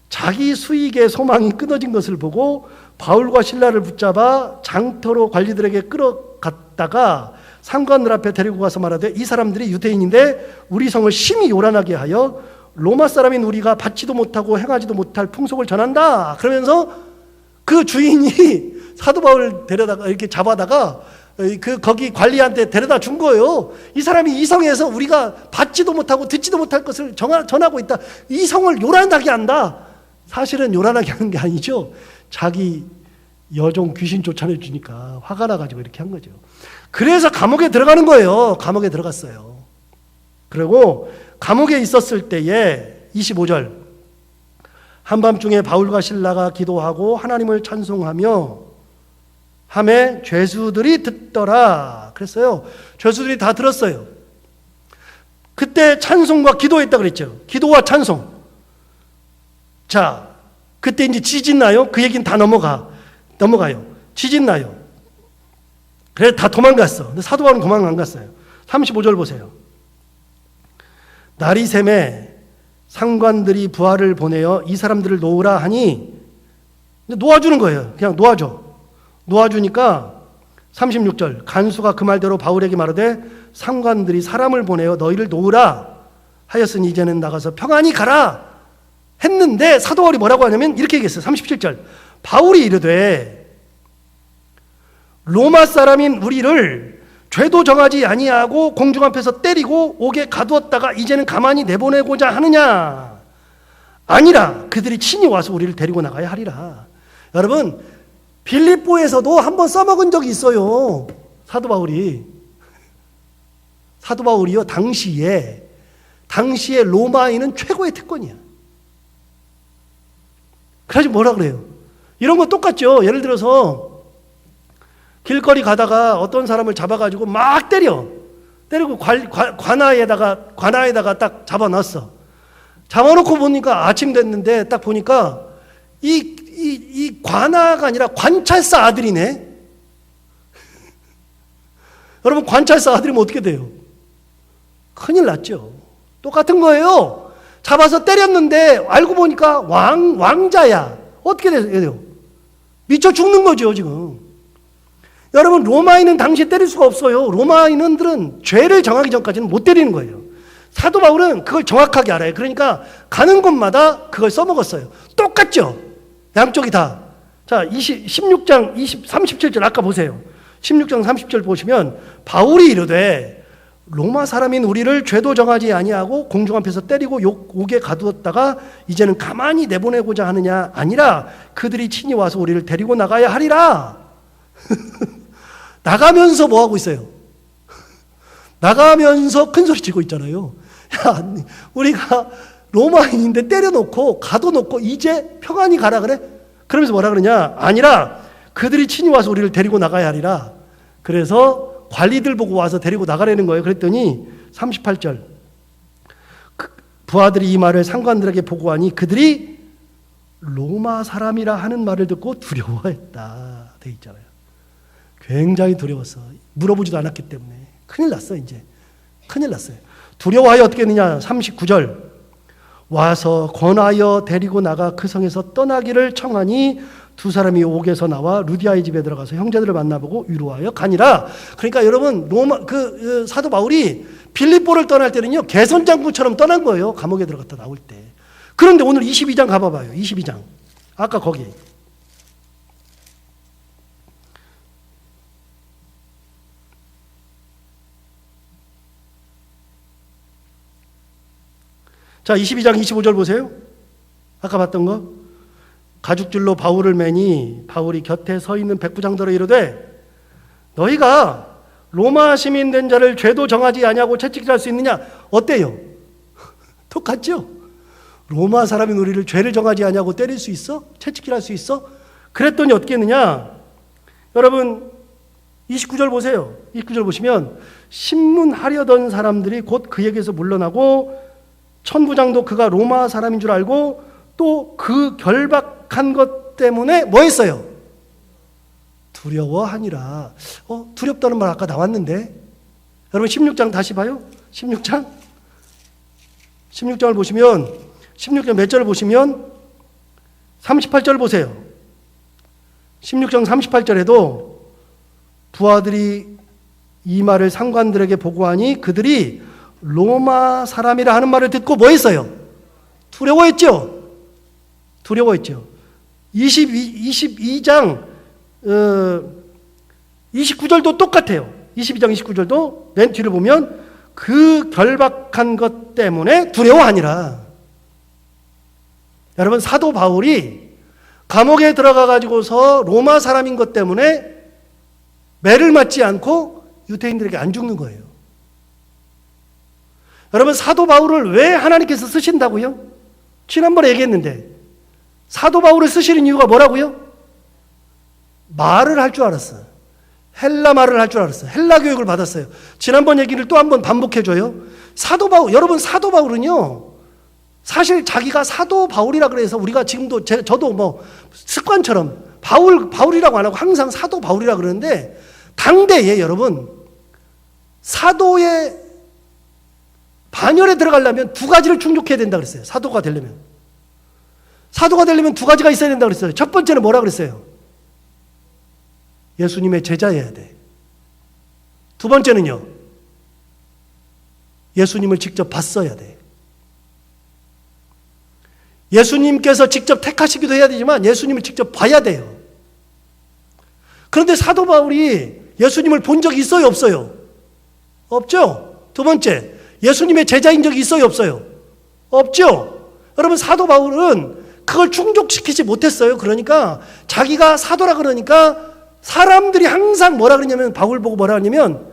자기 수익의 소망이 끊어진 것을 보고 바울과 실라를 붙잡아 장터로 관리들에게 끌어갔다가 상관들 앞에 데리고 가서 말하되 이 사람들이 유대인인데 우리 성을 심히 요란하게 하여 로마 사람인 우리가 받지도 못하고 행하지도 못할 풍속을 전한다. 그러면서 그 주인이 사도 바울을 데려다가 이렇게 잡아다가 거기 관리한테 데려다 준 거예요. 이 사람이 이 성에서 우리가 받지도 못하고 듣지도 못할 것을 전하고 있다. 이 성을 요란하게 한다. 사실은 요란하게 하는 게 아니죠. 자기 여종 귀신 쫓아내 주니까 화가 나가지고 이렇게 한 거죠. 그래서 감옥에 들어가는 거예요. 감옥에 들어갔어요. 그리고 감옥에 있었을 때에 25절 한밤중에 바울과 실라가 기도하고 하나님을 찬송하며 하매 죄수들이 듣더라 그랬어요. 죄수들이 다 들었어요. 그때 찬송과 기도했다 그랬죠. 기도와 찬송. 자, 그때 이제 지진 나요. 그 얘기는 다 넘어가요. 지진 나요. 그래서 다 도망갔어. 근데 사도 바울은 도망 안 갔어요. 35절 보세요. 날이 샘에 상관들이 부하를 보내어 이 사람들을 놓으라 하니 놓아주는 거예요. 그냥 놓아주니까 36절 간수가 그 말대로 바울에게 말하되 상관들이 사람을 보내어 너희를 놓으라 하였으니 이제는 나가서 평안히 가라 했는데 사도 바울이 뭐라고 하냐면 이렇게 얘기했어요. 37절 바울이 이르되 로마 사람인 우리를 죄도 정하지 아니하고 공중 앞에서 때리고 옥에 가두었다가 이제는 가만히 내보내고자 하느냐? 아니라 그들이 친히 와서 우리를 데리고 나가야 하리라. 여러분, 빌립보에서도 한번 써먹은 적이 있어요. 사도 바울이요. 당시에 로마인은 최고의 특권이야. 그래가지고 뭐라 그래요? 이런 거 똑같죠. 예를 들어서 길거리 가다가 어떤 사람을 잡아가지고 막 때리고 관아에다가 딱 잡아놨어. 잡아놓고 보니까 아침 됐는데 딱 보니까 이 관아가 아니라 관찰사 아들이네. 여러분, 관찰사 아들이면 어떻게 돼요? 큰일 났죠. 똑같은 거예요. 잡아서 때렸는데 알고 보니까 왕자야. 어떻게 돼요? 미쳐 죽는 거죠, 지금. 여러분, 로마인은 당시에 때릴 수가 없어요. 로마인들은 죄를 정하기 전까지는 못 때리는 거예요. 사도 바울은 그걸 정확하게 알아요. 그러니까 가는 곳마다 그걸 써먹었어요. 똑같죠? 양쪽이 다. 자, 16장 37절 아까 보세요. 16장 30절 보시면 바울이 이르되 로마 사람인 우리를 죄도 정하지 아니하고 공중 앞에서 때리고 옥에 가두었다가 이제는 가만히 내보내고자 하느냐 아니라 그들이 친히 와서 우리를 데리고 나가야 하리라. 나가면서 뭐 하고 있어요? 나가면서 큰 소리 치고 있잖아요. 야, 우리가 로마인인데 때려놓고 가둬놓고 이제 평안히 가라 그래? 그러면서 뭐라 그러냐? 아니라 그들이 친히 와서 우리를 데리고 나가야 하리라. 그래서 관리들 보고 와서 데리고 나가라는 거예요. 그랬더니 38절 부하들이 이 말을 상관들에게 보고하니 그들이 로마 사람이라 하는 말을 듣고 두려워했다 돼 있잖아요. 굉장히 두려웠어. 물어보지도 않았기 때문에. 큰일 났어. 이제 큰일 났어요. 두려워하여 어떻게 했느냐. 39절 와서 권하여 데리고 나가 그 성에서 떠나기를 청하니 두 사람이 옥에서 나와 루디아의 집에 들어가서 형제들을 만나보고 위로하여 가니라. 그러니까 여러분, 사도 바울이 빌립보를 떠날 때는요, 개선장군처럼 떠난 거예요. 감옥에 들어갔다 나올 때. 그런데 오늘 22장 가봐봐요. 22장. 아까 거기. 자, 22장 25절 보세요. 아까 봤던 거. 가죽줄로 바울을 매니 바울이 곁에 서 있는 백부장들을 이르되 너희가 로마 시민 된 자를 죄도 정하지 아니하고 채찍질할 수 있느냐? 어때요? 똑같죠? 로마 사람인 우리를 죄를 정하지 아니하고 때릴 수 있어? 채찍질할 수 있어? 그랬더니 어떻게 했느냐? 여러분 29절 보세요. 29절 보시면 신문하려던 사람들이 곧 그에게서 물러나고 천부장도 그가 로마 사람인 줄 알고 또 그 결박한 것 때문에 뭐 했어요? 두려워하니라. 두렵다는 말 아까 나왔는데 여러분 16장 다시 봐요. 16장을 보시면 16장 몇 절을 보시면 38절 보세요. 16장 38절에도 부하들이 이 말을 상관들에게 보고하니 그들이 로마 사람이라 하는 말을 듣고 뭐 했어요? 두려워했죠. 22장 29절도 똑같아요. 22장 29절도 맨 뒤를 보면 그 결박한 것 때문에 두려워하니라. 여러분 사도 바울이 감옥에 들어가 가지고서 로마 사람인 것 때문에 매를 맞지 않고 유대인들에게 안 죽는 거예요. 여러분 사도 바울을 왜 하나님께서 쓰신다고요? 지난번에 얘기했는데 사도 바울을 쓰시는 이유가 뭐라고요? 말을 할 줄 알았어요. 헬라 말을 할 줄 알았어요. 헬라 교육을 받았어요. 지난번 얘기를 또 한번 반복해줘요. 사도 바울, 여러분 사도 바울은요 사실 자기가 사도 바울이라 그래서 우리가 지금도 저도 뭐 습관처럼 바울이라고 안 하고 항상 사도 바울이라 그러는데 당대에 여러분 사도의 반열에 들어가려면 두 가지를 충족해야 된다 그랬어요. 사도가 되려면 두 가지가 있어야 된다 그랬어요. 첫 번째는 뭐라 그랬어요? 예수님의 제자여야 돼. 두 번째는요, 예수님을 직접 봤어야 돼. 예수님께서 직접 택하시기도 해야 되지만 예수님을 직접 봐야 돼요. 그런데 사도 바울이 예수님을 본 적이 있어요, 없어요? 없죠? 두 번째, 예수님의 제자인 적이 있어요, 없어요? 없죠? 여러분 사도 바울은 그걸 충족시키지 못했어요. 그러니까 자기가 사도라 그러니까 사람들이 항상 뭐라 그러냐면 바울 보고 뭐라 하냐면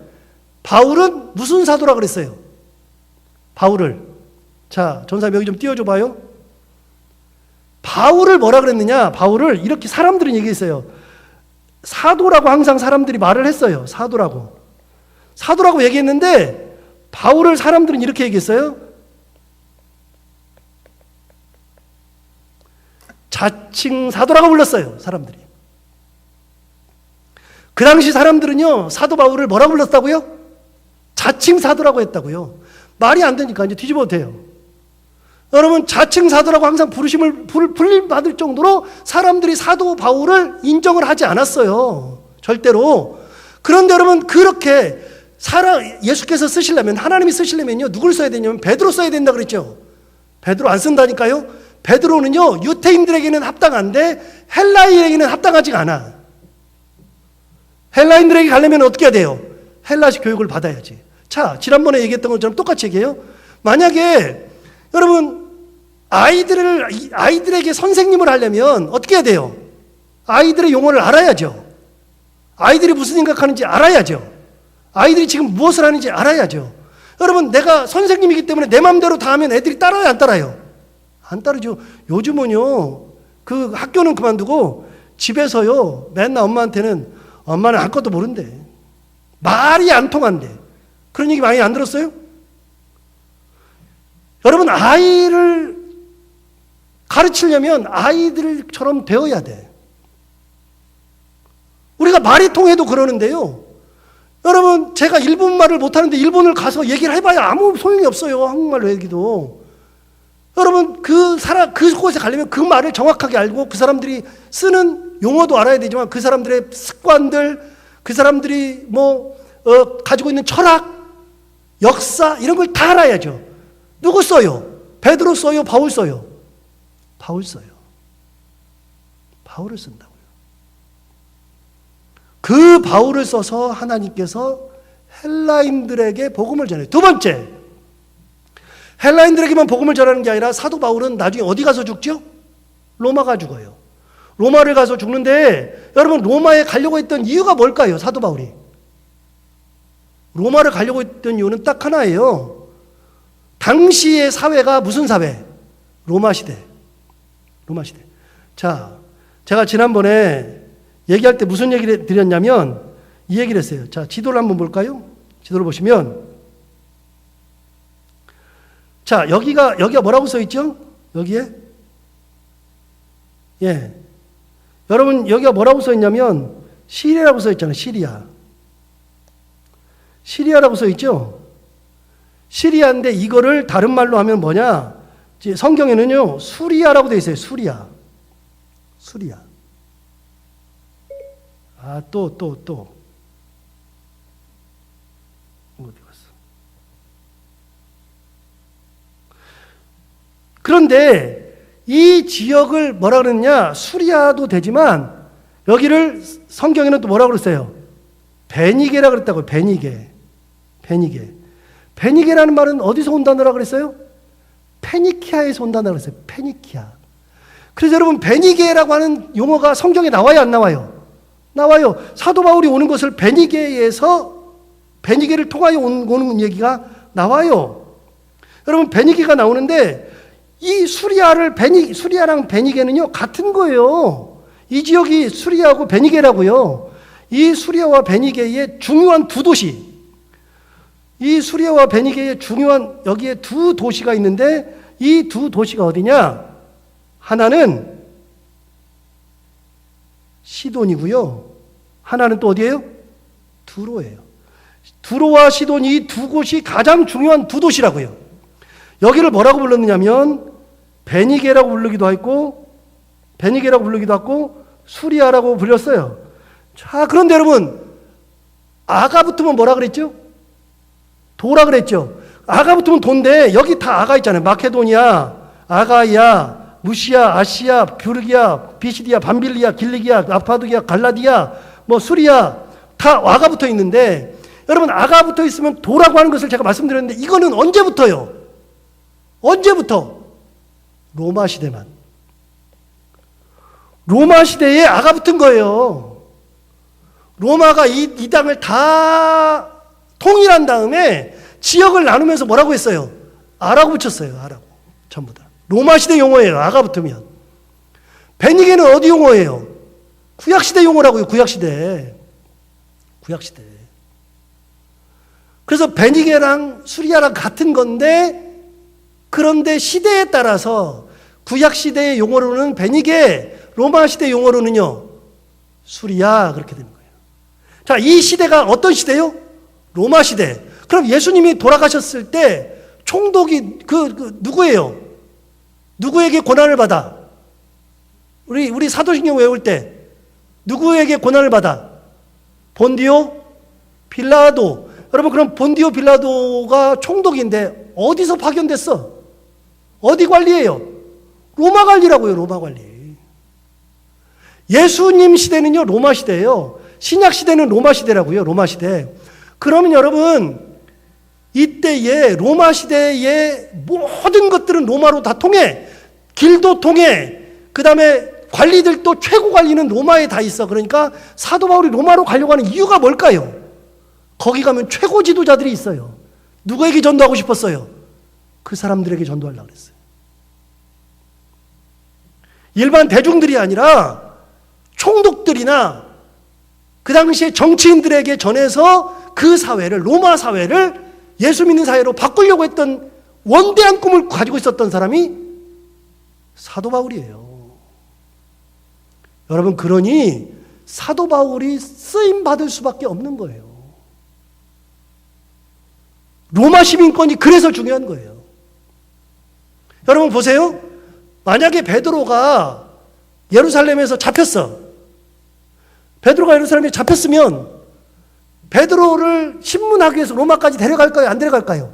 바울은 무슨 사도라 그랬어요? 바울을. 자, 전사님 여기 좀 띄워줘 봐요. 바울을 뭐라 그랬느냐? 바울을 이렇게 사람들은 얘기했어요. 사도라고 항상 사람들이 말을 했어요. 사도라고 얘기했는데 바울을 사람들은 이렇게 얘기했어요. 자칭 사도라고 불렀어요, 사람들이. 그 당시 사람들은요, 사도 바울을 뭐라고 불렀다고요? 자칭 사도라고 했다고요. 말이 안 되니까 이제 뒤집어도 돼요. 여러분, 자칭 사도라고 항상 불림 받을 정도로 사람들이 사도 바울을 인정을 하지 않았어요. 절대로. 그런데 여러분, 그렇게 예수께서 쓰시려면, 하나님이 쓰시려면요, 누굴 써야 되냐면 베드로 써야 된다 그랬죠. 베드로 안 쓴다니까요. 베드로는요, 유태인들에게는 합당한데 헬라인에게는 합당하지가 않아. 헬라인들에게 가려면 어떻게 해야 돼요? 헬라식 교육을 받아야지. 자, 지난번에 얘기했던 것처럼 똑같이 얘기해요. 만약에 여러분, 아이들에게 선생님을 하려면 어떻게 해야 돼요? 아이들의 용어를 알아야죠. 아이들이 무슨 생각하는지 알아야죠. 아이들이 지금 무엇을 하는지 알아야죠. 여러분, 내가 선생님이기 때문에 내 마음대로 다 하면 애들이 따라요, 안 따라요? 안 따르죠. 요즘은요, 그 학교는 그만두고 집에서요, 맨날 엄마한테는 엄마는 아무것도 모른대. 말이 안 통한대. 그런 얘기 많이 안 들었어요? 여러분, 아이를 가르치려면 아이들처럼 되어야 돼. 우리가 말이 통해도 그러는데요. 여러분, 제가 일본말을 못하는데 일본을 가서 얘기를 해봐야 아무 소용이 없어요. 한국말로 얘기도. 여러분, 그곳에 가려면 그 말을 정확하게 알고 그 사람들이 쓰는 용어도 알아야 되지만 그 사람들의 습관들, 그 사람들이 가지고 있는 철학, 역사, 이런 걸 다 알아야죠. 누구 써요? 베드로 써요? 바울 써요? 바울 써요. 바울을 쓴다고요. 그 바울을 써서 하나님께서 헬라인들에게 복음을 전해요. 두 번째, 헬라인들에게만 복음을 전하는 게 아니라 사도 바울은 나중에 어디 가서 죽죠? 로마 가 죽어요. 로마를 가서 죽는데, 여러분, 로마에 가려고 했던 이유가 뭘까요? 사도 바울이 로마를 가려고 했던 이유는 딱 하나예요. 당시의 사회가 무슨 사회? 로마 시대. 로마 시대. 자, 제가 지난번에 얘기할 때 무슨 얘기를 드렸냐면 이 얘기를 했어요. 자, 지도를 한번 볼까요? 지도를 보시면, 자, 여기가 뭐라고 써 있죠? 여기에? 예. 여러분, 여기가 뭐라고 써 있냐면 시리아라고 써 있잖아요. 시리아. 시리아라고 써 있죠? 시리아인데 이거를 다른 말로 하면 뭐냐? 성경에는요, 수리아라고 되어 있어요. 수리아. 수리아. 아, 또. 어디 갔어? 그런데 이 지역을 뭐라 그러느냐? 수리아도 되지만 여기를 성경에는 또 뭐라고 그랬어요? 베니게라고 그랬다고요. 베니게. 베니게라는 말은 어디서 온다느라 그랬어요? 페니키아에서 온다느라 그랬어요. 페니키아. 그래서 여러분, 베니게라고 하는 용어가 성경에 나와요, 안 나와요? 나와요. 사도 바울이 오는 것을 베니게를 통하여 오는 얘기가 나와요. 여러분, 베니게가 나오는데 이 수리아랑 베니게는요, 같은 거예요. 이 지역이 수리아하고 베니게라고요. 이 수리아와 베니게의 중요한 두 도시, 이 수리아와 베니게의 중요한 여기에 두 도시가 있는데 이 두 도시가 어디냐? 하나는 시돈이고요. 하나는 또 어디예요? 두로예요. 두로와 시돈, 이 두 곳이 가장 중요한 두 도시라고요. 여기를 뭐라고 불렀느냐면 베니게라고 부르기도 했고 수리아라고 불렸어요. 자, 그런데 여러분, 아가 붙으면 뭐라 그랬죠? 도라 그랬죠. 아가 붙으면 도인데 여기 다 아가 있잖아요. 마케도니아, 아가이아, 무시아, 아시아, 뷰르기아, 비시디아, 밤빌리아, 길리기아, 아파두기아, 갈라디아, 수리아, 다 아가 붙어 있는데, 여러분, 아가 붙어 있으면 도라고 하는 것을 제가 말씀드렸는데 이거는 언제부터요? 언제부터? 로마 시대만. 로마 시대에 아가 붙은 거예요. 로마가 이 땅을 다 통일한 다음에 지역을 나누면서 뭐라고 했어요? 아라고 붙였어요. 아라고. 전부 다. 로마 시대 용어예요. 아가 붙으면. 베니게는 어디 용어예요? 구약시대 용어라고요. 구약시대. 그래서 베니게랑 수리아랑 같은 건데, 그런데 시대에 따라서 구약 시대의 용어로는 베니게, 로마 시대 용어로는요 술이야, 그렇게 되는 거예요. 자, 이 시대가 어떤 시대요? 로마 시대. 그럼 예수님이 돌아가셨을 때 총독이 누구예요? 누구에게 고난을 받아? 우리 사도신경 외울 때 누구에게 고난을 받아? 본디오 빌라도. 여러분, 그럼 본디오 빌라도가 총독인데 어디서 파견됐어? 어디 관리예요? 로마 관리라고요. 로마 관리. 예수님 시대는요 로마 시대예요. 신약 시대는 로마 시대라고요. 로마 시대. 그러면 여러분, 이때에 로마 시대의 모든 것들은 로마로 다 통해. 길도 통해. 그 다음에 관리들도 최고 관리는 로마에 다 있어. 그러니까 사도 바울이 로마로 가려고 하는 이유가 뭘까요? 거기 가면 최고 지도자들이 있어요. 누구에게 전도하고 싶었어요? 그 사람들에게 전도하려고 그랬어요. 일반 대중들이 아니라 총독들이나 그 당시에 정치인들에게 전해서 그 사회를, 로마 사회를 예수 믿는 사회로 바꾸려고 했던 원대한 꿈을 가지고 있었던 사람이 사도 바울이에요. 여러분, 그러니 사도 바울이 쓰임 받을 수밖에 없는 거예요. 로마 시민권이 그래서 중요한 거예요. 여러분 보세요. 만약에 베드로가 예루살렘에서 잡혔어. 베드로가 예루살렘에 잡혔으면 베드로를 신문하기 위해서 로마까지 데려갈까요? 안 데려갈까요?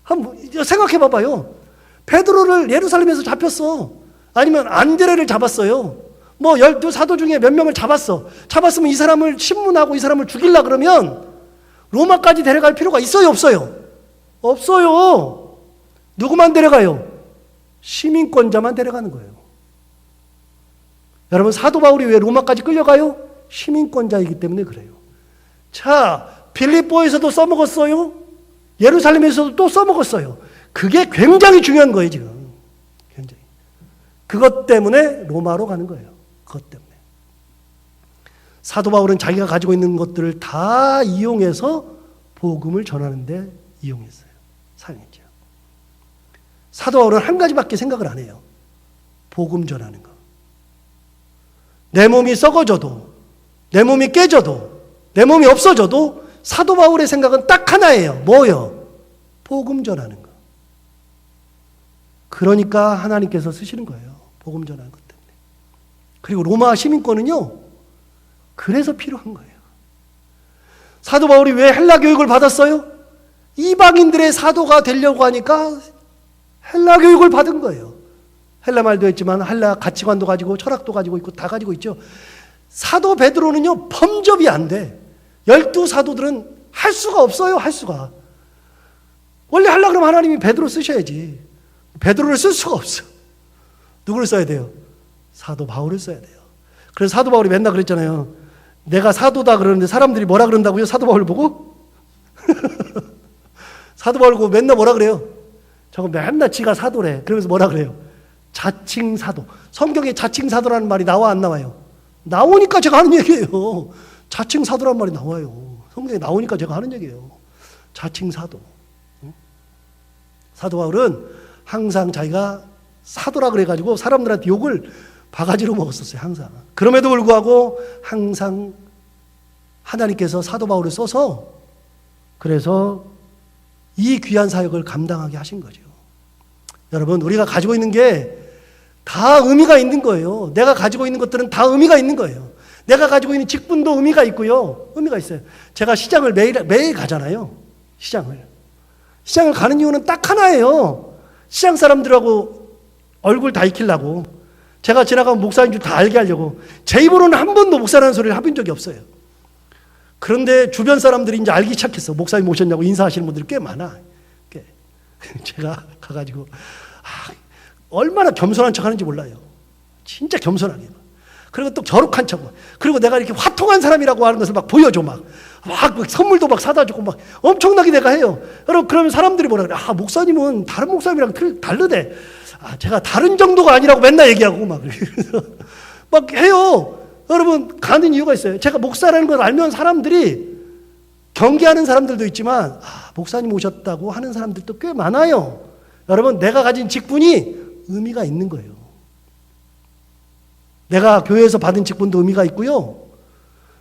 한번 생각해 봐봐요. 베드로를 예루살렘에서 잡혔어. 아니면 안드레를 잡았어요. 뭐 12사도 중에 몇 명을 잡았어. 잡았으면 이 사람을 신문하고 이 사람을 죽이려고 그러면 로마까지 데려갈 필요가 있어요? 없어요? 없어요. 누구만 데려가요? 시민권자만 데려가는 거예요. 여러분, 사도 바울이 왜 로마까지 끌려가요? 시민권자이기 때문에 그래요. 자, 빌립보에서도 써먹었어요. 예루살렘에서도 또 써먹었어요. 그게 굉장히 중요한 거예요, 지금. 굉장히. 그것 때문에 로마로 가는 거예요. 그것 때문에. 사도 바울은 자기가 가지고 있는 것들을 다 이용해서 복음을 전하는 데 이용했어요. 사용했죠. 사도 바울은 한 가지밖에 생각을 안 해요. 복음 전하는 거. 내 몸이 썩어져도, 내 몸이 깨져도, 내 몸이 없어져도 사도 바울의 생각은 딱 하나예요. 뭐요? 복음 전하는 거. 그러니까 하나님께서 쓰시는 거예요. 복음 전하는 것 때문에. 그리고 로마 시민권은요, 그래서 필요한 거예요. 사도 바울이 왜 헬라 교육을 받았어요? 이방인들의 사도가 되려고 하니까 헬라 교육을 받은 거예요. 헬라 말도 했지만 헬라 가치관도 가지고 철학도 가지고 있고 다 가지고 있죠. 사도 베드로는요 범접이 안 돼. 12사도들은 할 수가 없어요. 할 수가. 원래 하려고 그러면 하나님이 베드로 쓰셔야지. 베드로를 쓸 수가 없어. 누구를 써야 돼요? 사도 바울을 써야 돼요. 그래서 사도 바울이 맨날 그랬잖아요. 내가 사도다 그러는데 사람들이 뭐라 그런다고요? 사도 바울 보고? 사도 바울 보고 맨날 뭐라 그래요? 저거 맨날 지가 사도래. 그러면서 뭐라 그래요? 자칭 사도. 성경에 자칭 사도라는 말이 나와 안 나와요? 나오니까 제가 하는 얘기예요. 자칭 사도라는 말이 나와요. 성경에 나오니까 제가 하는 얘기예요. 자칭 사도. 사도 바울은 항상 자기가 사도라 그래가지고 사람들한테 욕을 바가지로 먹었었어요. 항상. 그럼에도 불구하고 항상 하나님께서 사도 바울을 써서 그래서 이 귀한 사역을 감당하게 하신 거죠. 여러분, 우리가 가지고 있는 게 다 의미가 있는 거예요. 내가 가지고 있는 것들은 다 의미가 있는 거예요. 내가 가지고 있는 직분도 의미가 있고요. 의미가 있어요. 제가 시장을 매일 가잖아요. 시장을 가는 이유는 딱 하나예요. 시장 사람들하고 얼굴 다 익히려고. 제가 지나가면 목사인 줄 다 알게 하려고. 제 입으로는 한 번도 목사라는 소리를 해본 적이 없어요. 그런데 주변 사람들이 이제 알기 시작했어. 목사님 오셨냐고 인사하시는 분들이 꽤 많아. 제가 가가지고 얼마나 겸손한 척 하는지 몰라요. 진짜 겸손하게. 그리고 또 저룩한 척. 그리고 내가 이렇게 화통한 사람이라고 하는 것을 막 보여줘. 막 선물도 막 사다 주고 막 엄청나게 내가 해요. 여러분, 그러면 사람들이 뭐라 그래? 목사님은 다른 목사님이랑 다르대. 제가 다른 정도가 아니라고 맨날 얘기하고 막 해요. 여러분, 가는 이유가 있어요. 제가 목사라는 걸 알면 사람들이 경계하는 사람들도 있지만 목사님 오셨다고 하는 사람들도 꽤 많아요. 여러분, 내가 가진 직분이 의미가 있는 거예요. 내가 교회에서 받은 직분도 의미가 있고요.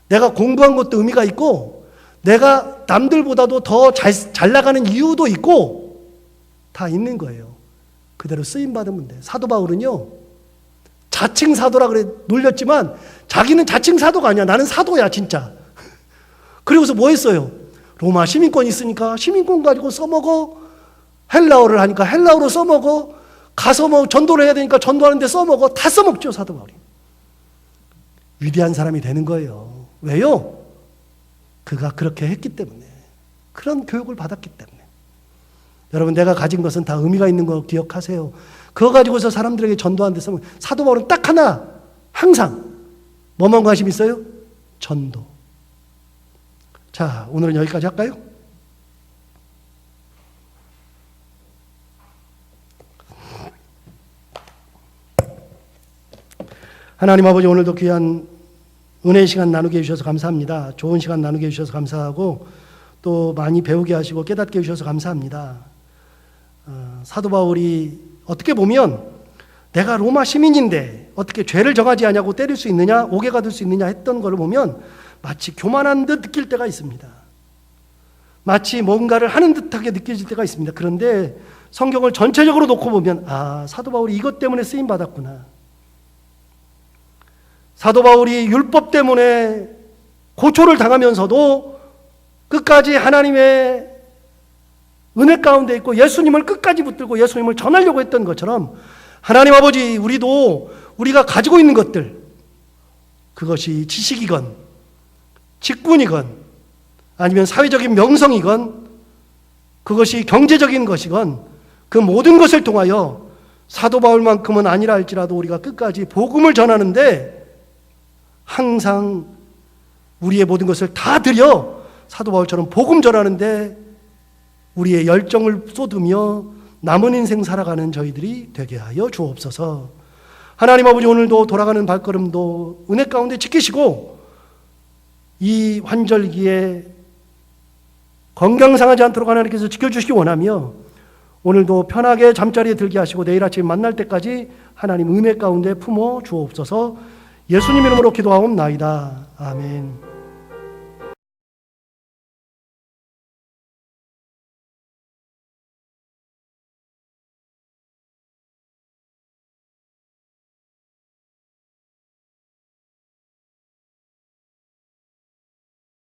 내가 공부한 것도 의미가 있고, 내가 남들보다도 더 잘 나가는 이유도 있고, 다 있는 거예요. 그대로 쓰임받으면 돼. 사도 바울은요, 자칭 사도라 그래 놀렸지만, 자기는 자칭 사도가 아니야. 나는 사도야, 진짜. 그리고서 뭐 했어요? 로마 시민권 있으니까 시민권 가지고 써먹어. 헬라어를 하니까 헬라어로 써먹어. 가서 뭐 전도를 해야 되니까 전도하는데 써먹어. 다 써먹죠, 사도 바울이. 위대한 사람이 되는 거예요. 왜요? 그가 그렇게 했기 때문에. 그런 교육을 받았기 때문에. 여러분, 내가 가진 것은 다 의미가 있는 거 기억하세요. 그거 가지고서 사람들에게 전도하는 데 쓰면, 사도 바울은 딱 하나, 항상 뭐만 관심 있어요? 전도. 자, 오늘은 여기까지 할까요? 하나님 아버지, 오늘도 귀한 은혜의 시간 나누게 해주셔서 감사합니다. 좋은 시간 나누게 해주셔서 감사하고, 또 많이 배우게 하시고 깨닫게 해주셔서 감사합니다. 사도 바울이 어떻게 보면 내가 로마 시민인데 어떻게 죄를 정하지 않냐고 때릴 수 있느냐, 옥에 가둘 수 있느냐 했던 걸 보면 마치 교만한 듯 느낄 때가 있습니다. 마치 뭔가를 하는 듯하게 느껴질 때가 있습니다. 그런데 성경을 전체적으로 놓고 보면, 아, 사도 바울이 이것 때문에 쓰임받았구나. 사도 바울이 율법 때문에 고초를 당하면서도 끝까지 하나님의 은혜 가운데 있고 예수님을 끝까지 붙들고 예수님을 전하려고 했던 것처럼, 하나님 아버지, 우리도 우리가 가지고 있는 것들, 그것이 지식이건 직분이건 아니면 사회적인 명성이건 그것이 경제적인 것이건 그 모든 것을 통하여 사도 바울만큼은 아니라 할지라도 우리가 끝까지 복음을 전하는데 항상 우리의 모든 것을 다 들여 사도 바울처럼 복음 전하는데 우리의 열정을 쏟으며 남은 인생 살아가는 저희들이 되게 하여 주옵소서. 하나님 아버지, 오늘도 돌아가는 발걸음도 은혜 가운데 지키시고 이 환절기에 건강 상하지 않도록 하나님께서 지켜주시기 원하며, 오늘도 편하게 잠자리에 들게 하시고 내일 아침 만날 때까지 하나님 은혜 가운데 품어 주옵소서. 예수님 이름으로 기도하옵나이다. 아멘.